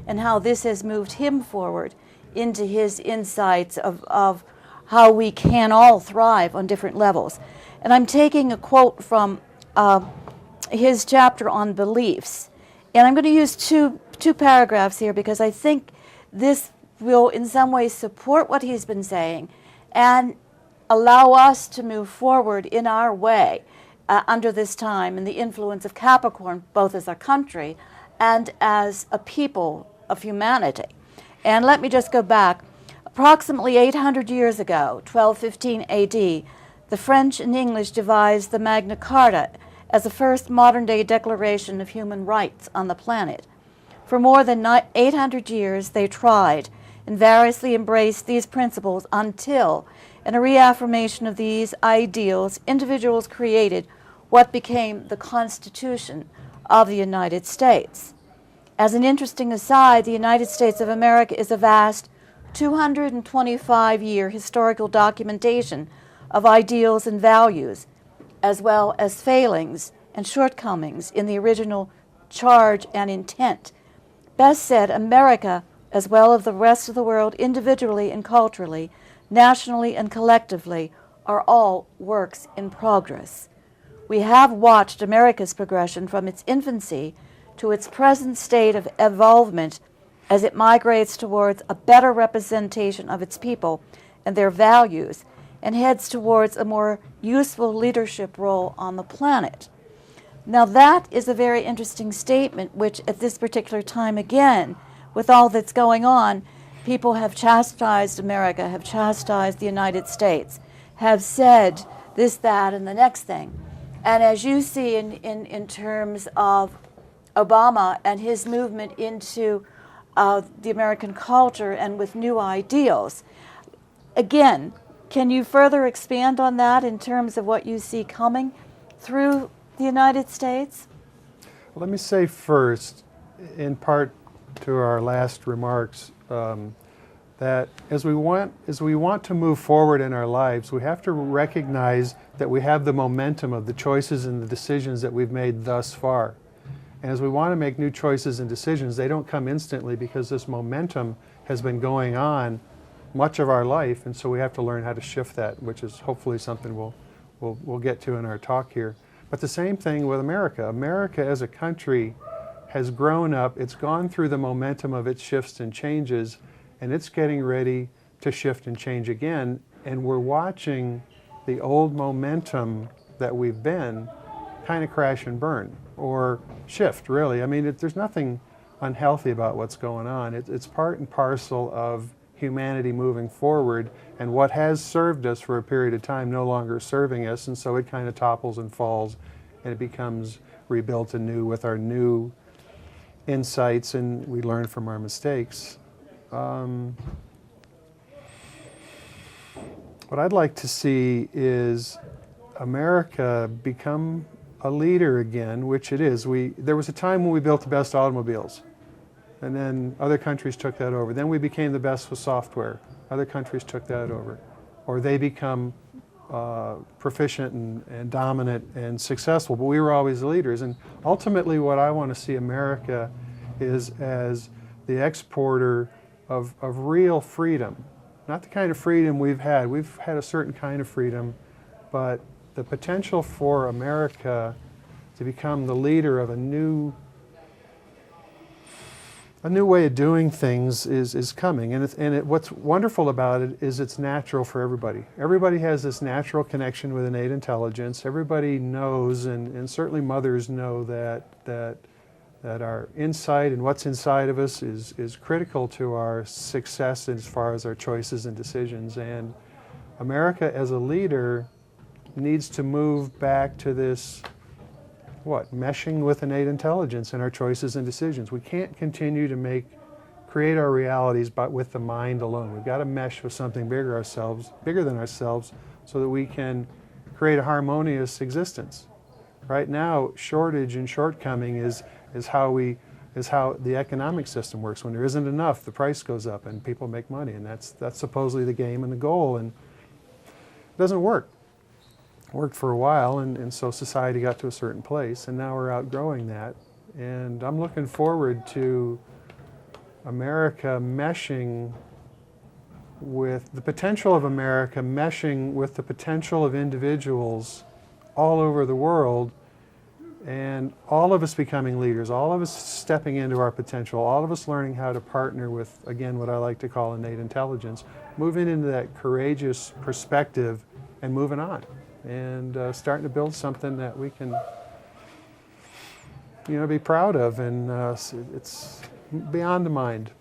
and how this has moved him forward into his insights of how we can all thrive on different levels. And I'm taking a quote from his chapter on beliefs. And I'm going to use two paragraphs here because I think this will in some ways support what he's been saying and allow us to move forward in our way under this time and the influence of Capricorn, both as a country and as a people of humanity. And let me just go back. Approximately 800 years ago, 1215 AD, the French and English devised the Magna Carta as the first modern-day declaration of human rights on the planet. For more than 800 years, they tried and variously embraced these principles until, in a reaffirmation of these ideals, individuals created what became the Constitution of the United States. As an interesting aside, the United States of America is a vast 225-year historical documentation of ideals and values, as well as failings and shortcomings in the original charge and intent. Best said, America, as well as the rest of the world, individually and culturally, nationally and collectively, are all works in progress. We have watched America's progression from its infancy to its present state of evolvement as it migrates towards a better representation of its people and their values and heads towards a more useful leadership role on the planet. Now that is a very interesting statement, which at this particular time, again, with all that's going on, people have chastised America, have chastised the United States, have said this, that, and the next thing. And as you see in terms of Obama and his movement into the American culture and with new ideals, again, can you further expand on that in terms of what you see coming through the United States? Well, let me say first, in part to our last remarks, that as we want to move forward in our lives, we have to recognize that we have the momentum of the choices and the decisions that we've made thus far. And as we want to make new choices and decisions, they don't come instantly because this momentum has been going on much of our life, and so we have to learn how to shift that, which is hopefully something we'll get to in our talk here. But the same thing with America. America as a country has grown up, it's gone through the momentum of its shifts and changes, and it's getting ready to shift and change again, and we're watching the old momentum that we've been kind of crash and burn, or shift, really. I mean, there's nothing unhealthy about what's going on. It's part and parcel of humanity moving forward, and what has served us for a period of time no longer serving us, and so it kind of topples and falls, and it becomes rebuilt anew with our new insights, and we learn from our mistakes. What I'd like to see is America become a leader again, which it is. There was a time when we built the best automobiles, and then other countries took that over. Then we became the best with software. Other countries took that over. Or they become proficient and dominant and successful, but we were always the leaders. And ultimately what I want to see America is as the exporter of real freedom. Not the kind of freedom we've had. We've had a certain kind of freedom, but the potential for America to become the leader of a new way of doing things is coming. And what's wonderful about it is it's natural for everybody. Everybody has this natural connection with innate intelligence. Everybody knows, and certainly mothers know that our insight and what's inside of us is critical to our success as far as our choices and decisions. And America as a leader needs to move back to this, meshing with innate intelligence in our choices and decisions. We can't continue to create our realities with the mind alone. We've got to mesh with something bigger than ourselves, so that we can create a harmonious existence. Right now, shortage and shortcoming is how the economic system works. When there isn't enough, the price goes up and people make money, and that's supposedly the game and the goal, and it doesn't work. It worked for a while, and so society got to a certain place, and now we're outgrowing that. And I'm looking forward to America meshing with the potential of America, meshing with the potential of individuals all over the world, and all of us becoming leaders, all of us stepping into our potential, all of us learning how to partner with, again, what I like to call innate intelligence, moving into that courageous perspective and moving on, and starting to build something that we can, be proud of, and it's beyond the mind.